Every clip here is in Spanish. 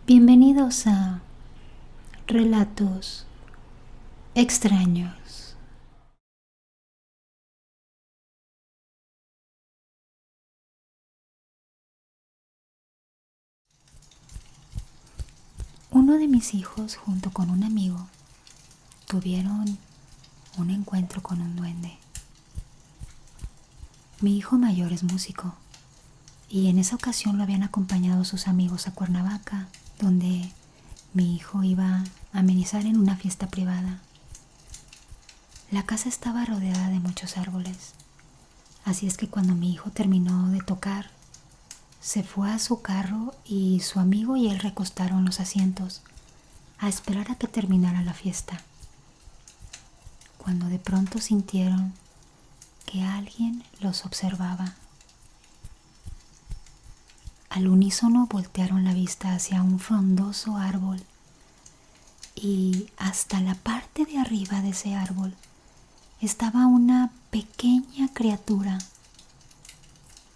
Bienvenidos a Relatos Extraños. Uno de mis hijos junto con un amigo tuvieron un encuentro con un duende. Mi hijo mayor es músico y en esa ocasión lo habían acompañado sus amigos a Cuernavaca, donde mi hijo iba a amenizar en una fiesta privada. La casa estaba rodeada de muchos árboles, así es que cuando mi hijo terminó de tocar, se fue a su carro y su amigo y él recostaron los asientos a esperar a que terminara la fiesta, cuando de pronto sintieron que alguien los observaba. Al unísono voltearon la vista hacia un frondoso árbol y hasta la parte de arriba de ese árbol estaba una pequeña criatura.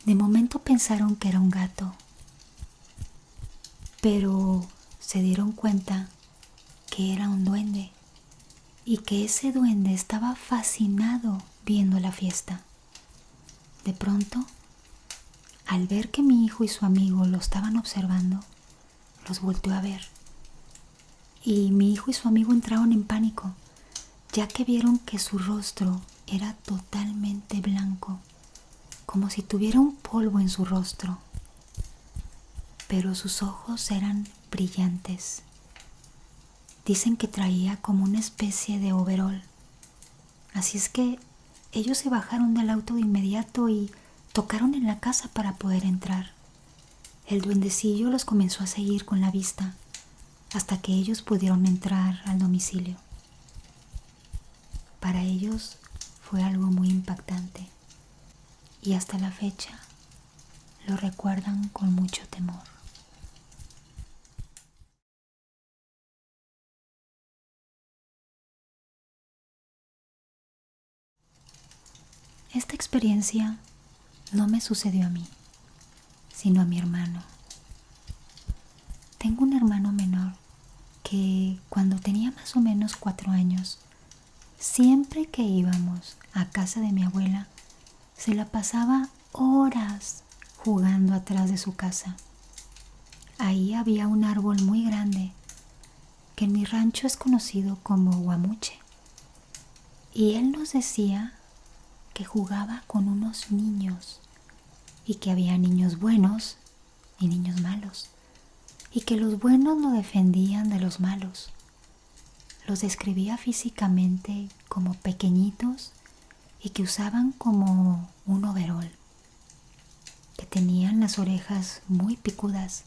De momento pensaron que era un gato, pero se dieron cuenta que era un duende y que ese duende estaba fascinado viendo la fiesta. De pronto, al ver que mi hijo y su amigo lo estaban observando, los volteó a ver. Y mi hijo y su amigo entraron en pánico, ya que vieron que su rostro era totalmente blanco, como si tuviera un polvo en su rostro, pero sus ojos eran brillantes. Dicen que traía como una especie de overol. Así es que ellos se bajaron del auto de inmediato y tocaron en la casa para poder entrar. El duendecillo los comenzó a seguir con la vista hasta que ellos pudieron entrar al domicilio. Para ellos fue algo muy impactante y hasta la fecha lo recuerdan con mucho temor. Esta experiencia no me sucedió a mí, sino a mi hermano. Tengo un hermano menor que cuando tenía más o menos 4 años, siempre que íbamos a casa de mi abuela, se la pasaba horas jugando atrás de su casa. Ahí había un árbol muy grande que en mi rancho es conocido como guamuche. Y él nos decía que jugaba con unos niños y que había niños buenos y niños malos, y que los buenos lo defendían de los malos. Los describía físicamente como pequeñitos y que usaban como un overol, que tenían las orejas muy picudas.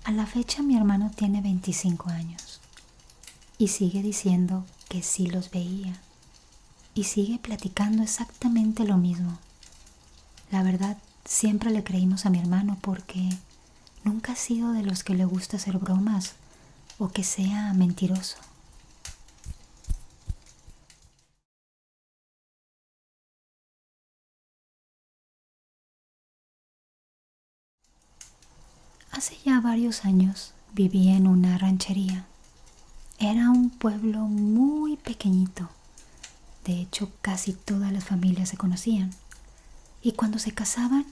A la fecha mi hermano tiene 25 años y sigue diciendo que sí los veía y sigue platicando exactamente lo mismo. La verdad, siempre le creímos a mi hermano porque nunca ha sido de los que le gusta hacer bromas o que sea mentiroso. Hace ya varios años viví en una ranchería. Era un pueblo muy pequeñito. De hecho, casi todas las familias se conocían. Y cuando se casaban,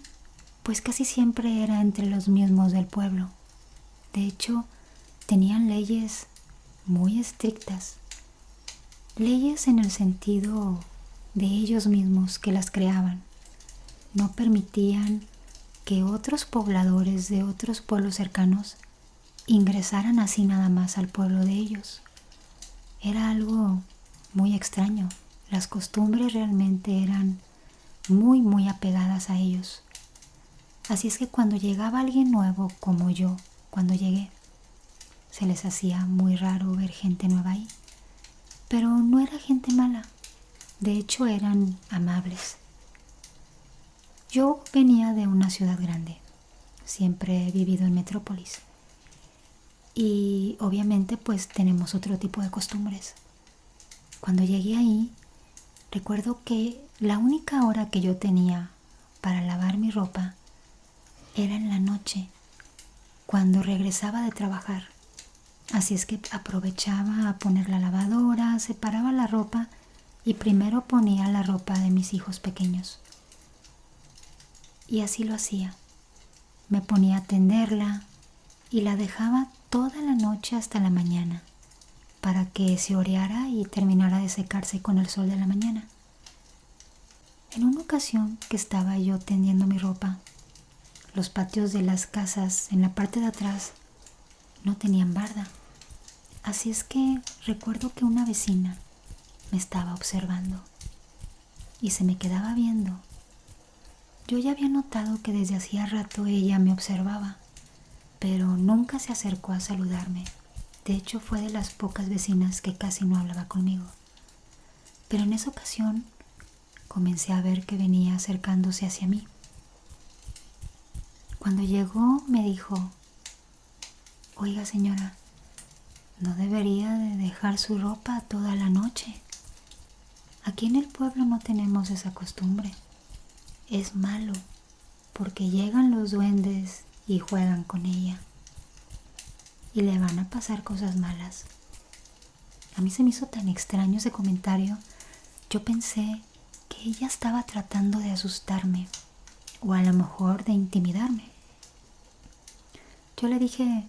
pues casi siempre era entre los mismos del pueblo. De hecho, tenían leyes muy estrictas. Leyes en el sentido de ellos mismos que las creaban. No permitían que otros pobladores de otros pueblos cercanos ingresaran así nada más al pueblo de ellos. Era algo muy extraño. Las costumbres realmente eran muy apegadas a ellos. Así es que cuando llegaba alguien nuevo, como yo, cuando llegué, se les hacía muy raro ver gente nueva ahí. Pero no era gente mala. De hecho, eran amables. Yo venía de una ciudad grande. Siempre he vivido en metrópolis. Y obviamente pues tenemos otro tipo de costumbres. Cuando llegué ahí, recuerdo que la única hora que yo tenía para lavar mi ropa era en la noche. cuando regresaba de trabajar. Así es que aprovechaba a poner la lavadora, separaba la ropa y primero ponía la ropa de mis hijos pequeños. Y así lo hacía. Me ponía a tenderla y la dejaba toda la noche hasta la mañana para que se oreara y terminara de secarse con el sol de la mañana. En una ocasión que estaba yo tendiendo mi ropa, los patios de las casas en la parte de atrás no tenían barda. Así es que recuerdo que una vecina me estaba observando y se me quedaba viendo. Yo ya había notado que desde hacía rato ella me observaba, pero nunca se acercó a saludarme. De hecho, fue de las pocas vecinas que casi no hablaba conmigo. Pero en esa ocasión comencé a ver que venía acercándose hacia mí. Cuando llegó me dijo: «Oiga, señora, no debería de dejar su ropa toda la noche. Aquí en el pueblo no tenemos esa costumbre. Es malo porque llegan los duendes y juegan con ella y le van a pasar cosas malas». A mí se me hizo tan extraño ese comentario. Yo pensé que ella estaba tratando de asustarme o a lo mejor de intimidarme. Yo le dije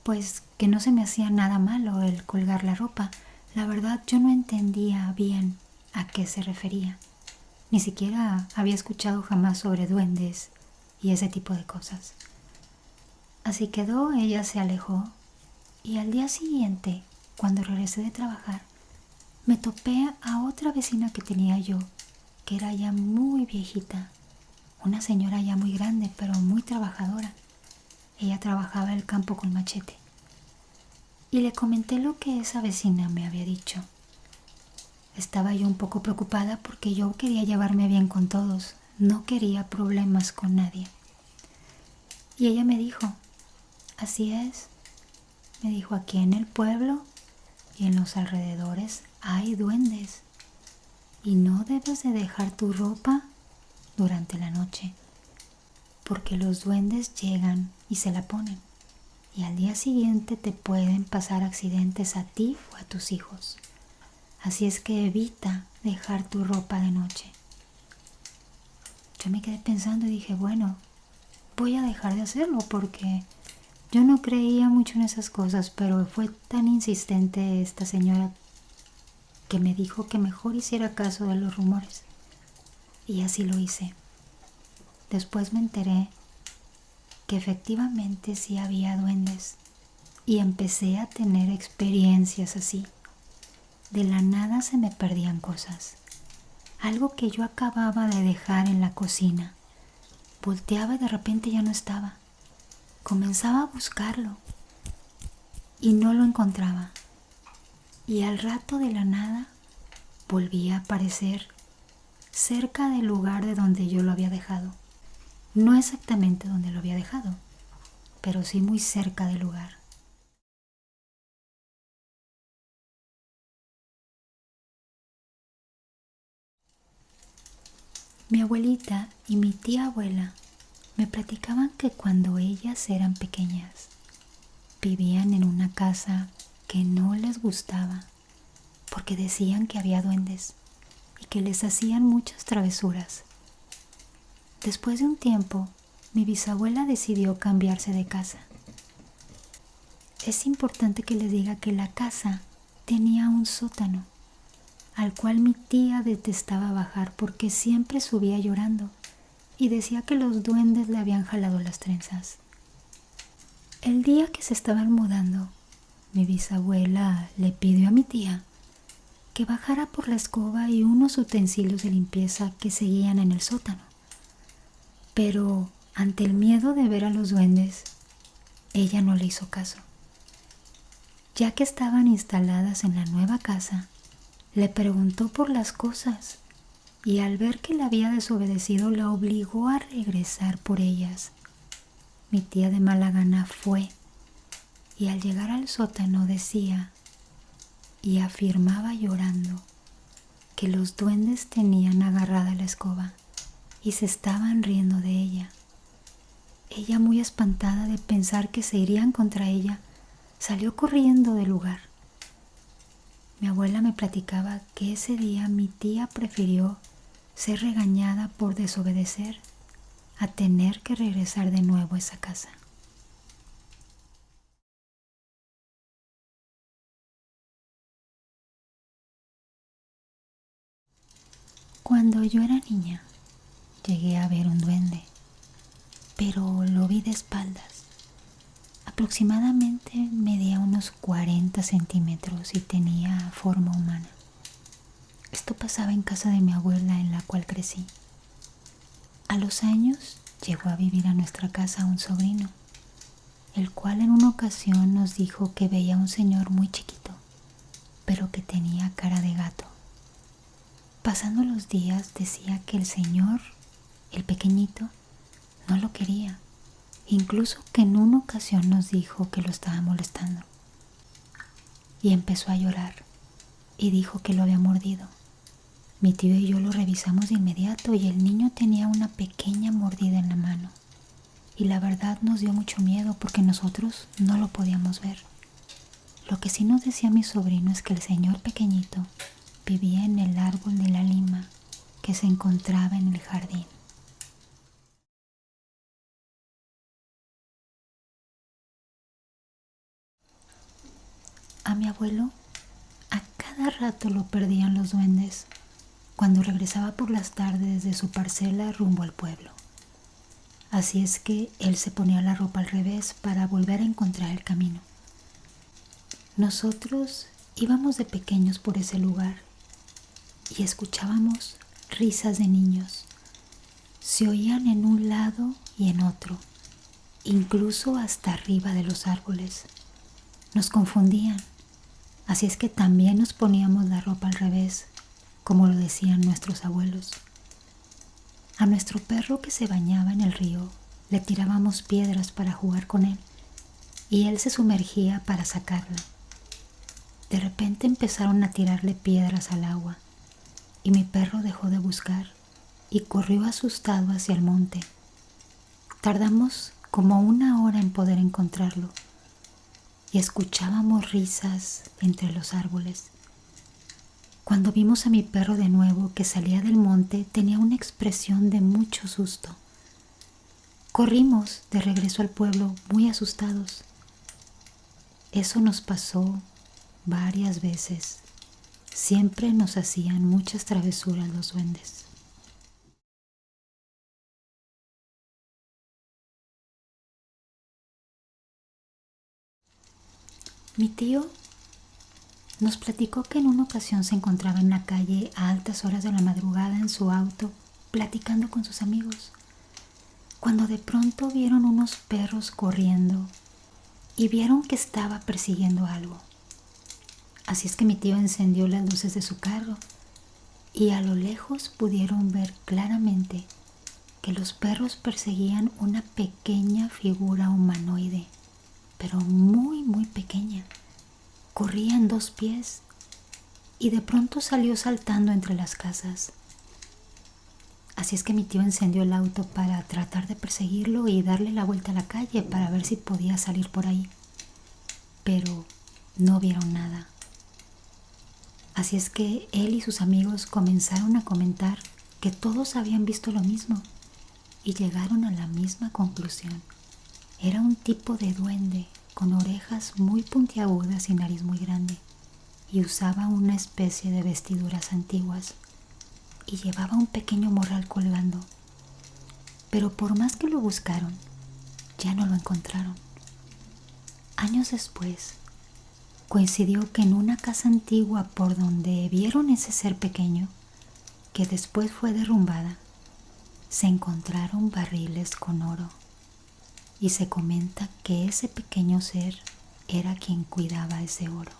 pues que no se me hacía nada malo el colgar la ropa. La verdad yo no entendía bien a qué se refería. Ni siquiera había escuchado jamás sobre duendes y ese tipo de cosas. Así quedó, ella se alejó y al día siguiente, cuando regresé de trabajar, me topé a otra vecina que tenía yo, que era ya muy viejita, una señora ya muy grande, pero muy trabajadora. Ella trabajaba el campo con machete. Y le comenté lo que esa vecina me había dicho. Estaba yo un poco preocupada porque yo quería llevarme bien con todos, no quería problemas con nadie. Y ella me dijo: «Así es», me dijo, «aquí en el pueblo y en los alrededores hay duendes y no debes de dejar tu ropa durante la noche porque los duendes llegan y se la ponen y al día siguiente te pueden pasar accidentes a ti o a tus hijos. Así es que evita dejar tu ropa de noche». Yo me quedé pensando y dije, bueno, voy a dejar de hacerlo porque yo no creía mucho en esas cosas, pero fue tan insistente esta señora que me dijo que mejor hiciera caso de los rumores. Y así lo hice. Después me enteré que efectivamente sí había duendes y empecé a tener experiencias así. De la nada se me perdían cosas. Algo que yo acababa de dejar en la cocina. Volteaba y de repente ya no estaba. Comenzaba a buscarlo y no lo encontraba. Y al rato de la nada volvía a aparecer cerca del lugar de donde yo lo había dejado. No exactamente donde lo había dejado, pero sí muy cerca del lugar. Mi abuelita y mi tía abuela me platicaban que cuando ellas eran pequeñas vivían en una casa que no les gustaba porque decían que había duendes y que les hacían muchas travesuras. Después de un tiempo, mi bisabuela decidió cambiarse de casa. Es importante que les diga que la casa tenía un sótano, al cual mi tía detestaba bajar porque siempre subía llorando y decía que los duendes le habían jalado las trenzas. El día que se estaban mudando, mi bisabuela le pidió a mi tía que bajara por la escoba y unos utensilios de limpieza que seguían en el sótano. Pero ante el miedo de ver a los duendes, ella no le hizo caso. Ya que estaban instaladas en la nueva casa, le preguntó por las cosas y al ver que la había desobedecido la obligó a regresar por ellas. Mi tía de mala gana fue y al llegar al sótano decía y afirmaba llorando que los duendes tenían agarrada la escoba y se estaban riendo de ella. Ella, muy espantada de pensar que se irían contra ella, salió corriendo del lugar. Mi abuela me platicaba que ese día mi tía prefirió ser regañada por desobedecer a tener que regresar de nuevo a esa casa. Cuando yo era niña, llegué a ver un duende, pero lo vi de espaldas. Aproximadamente medía unos 40 centímetros y tenía forma humana. Esto pasaba en casa de mi abuela, en la cual crecí. A los años llegó a vivir a nuestra casa un sobrino, el cual en una ocasión nos dijo que veía a un señor muy chiquito, pero que tenía cara de gato. Pasando los días decía que el señor, el pequeñito, no lo quería. Incluso que en una ocasión nos dijo que lo estaba molestando. Y empezó a llorar y dijo que lo había mordido. Mi tío y yo lo revisamos de inmediato y el niño tenía una pequeña mordida en la mano. Y la verdad nos dio mucho miedo porque nosotros no lo podíamos ver. Lo que sí nos decía mi sobrino es que el señor pequeñito vivía en el árbol de la lima que se encontraba en el jardín. A mi abuelo a cada rato lo perdían los duendes cuando regresaba por las tardes de su parcela rumbo al pueblo. Así es que él se ponía la ropa al revés para volver a encontrar el camino. Nosotros íbamos de pequeños por ese lugar y escuchábamos risas de niños. Se oían en un lado y en otro, incluso hasta arriba de los árboles. Nos confundían, así es que también nos poníamos la ropa al revés, como lo decían nuestros abuelos. A nuestro perro que se bañaba en el río le tirábamos piedras para jugar con él y él se sumergía para sacarla. De repente empezaron a tirarle piedras al agua y mi perro dejó de buscar y corrió asustado hacia el monte. Tardamos como 1 hora en poder encontrarlo y escuchábamos risas entre los árboles. Cuando vimos a mi perro de nuevo que salía del monte, tenía una expresión de mucho susto. Corrimos de regreso al pueblo muy asustados. Eso nos pasó varias veces. Siempre nos hacían muchas travesuras los duendes. Mi tío nos platicó que en una ocasión se encontraba en la calle a altas horas de la madrugada en su auto, platicando con sus amigos, cuando de pronto vieron unos perros corriendo y vieron que estaba persiguiendo algo. Así es que mi tío encendió las luces de su carro y a lo lejos pudieron ver claramente que los perros perseguían una pequeña figura humanoide, pero muy muy pequeña. Corría en 2 pies y de pronto salió saltando entre las casas. Así es que mi tío encendió el auto para tratar de perseguirlo y darle la vuelta a la calle para ver si podía salir por ahí. Pero no vieron nada. Así es que él y sus amigos comenzaron a comentar que todos habían visto lo mismo y llegaron a la misma conclusión. Era un tipo de duende con orejas muy puntiagudas y nariz muy grande, y usaba una especie de vestiduras antiguas y llevaba un pequeño morral colgando. Pero por más que lo buscaron, ya no lo encontraron. Años después, coincidió que en una casa antigua por donde vieron ese ser pequeño, que después fue derrumbada, se encontraron barriles con oro. Y se comenta que ese pequeño ser era quien cuidaba ese oro.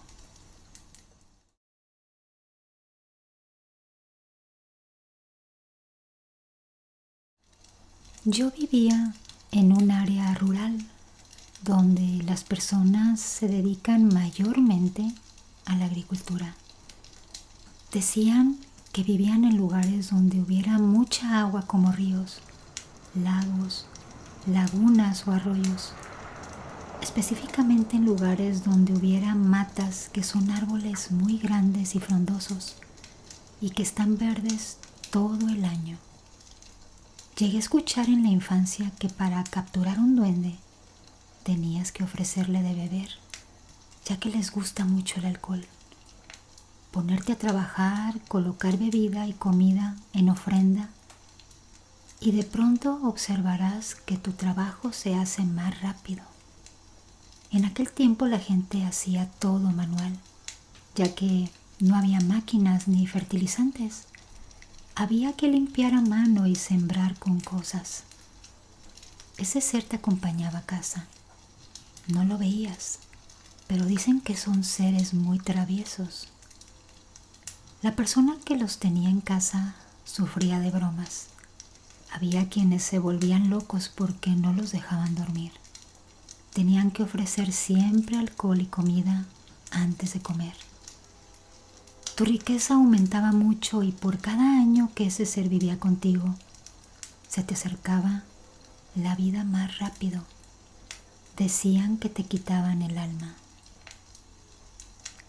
Yo vivía en un área rural donde las personas se dedican mayormente a la agricultura. Decían que vivían en lugares donde hubiera mucha agua como ríos, lagos lagunas o arroyos, específicamente en lugares donde hubiera matas que son árboles muy grandes y frondosos y que están verdes todo el año. Llegué a escuchar en la infancia que para capturar un duende tenías que ofrecerle de beber, ya que les gusta mucho el alcohol. Ponerte a trabajar, colocar bebida y comida en ofrenda, y de pronto observarás que tu trabajo se hace más rápido. En aquel tiempo la gente hacía todo manual, ya que no había máquinas ni fertilizantes. Había que limpiar a mano y sembrar con cosas. Ese ser te acompañaba a casa. No lo veías, pero dicen que son seres muy traviesos. La persona que los tenía en casa sufría de bromas. Había quienes se volvían locos porque no los dejaban dormir. Tenían que ofrecer siempre alcohol y comida antes de comer. Tu riqueza aumentaba mucho y por cada año que ese ser vivía contigo, se te acercaba la vida más rápido. Decían que te quitaban el alma.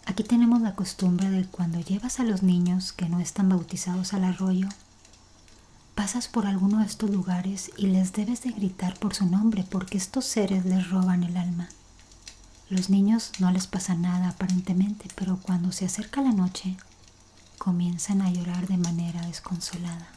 Aquí tenemos la costumbre de cuando llevas a los niños que no están bautizados al arroyo, pasas por alguno de estos lugares y les debes de gritar por su nombre porque estos seres les roban el alma. Los niños no les pasa nada aparentemente, pero cuando se acerca la noche, comienzan a llorar de manera desconsolada.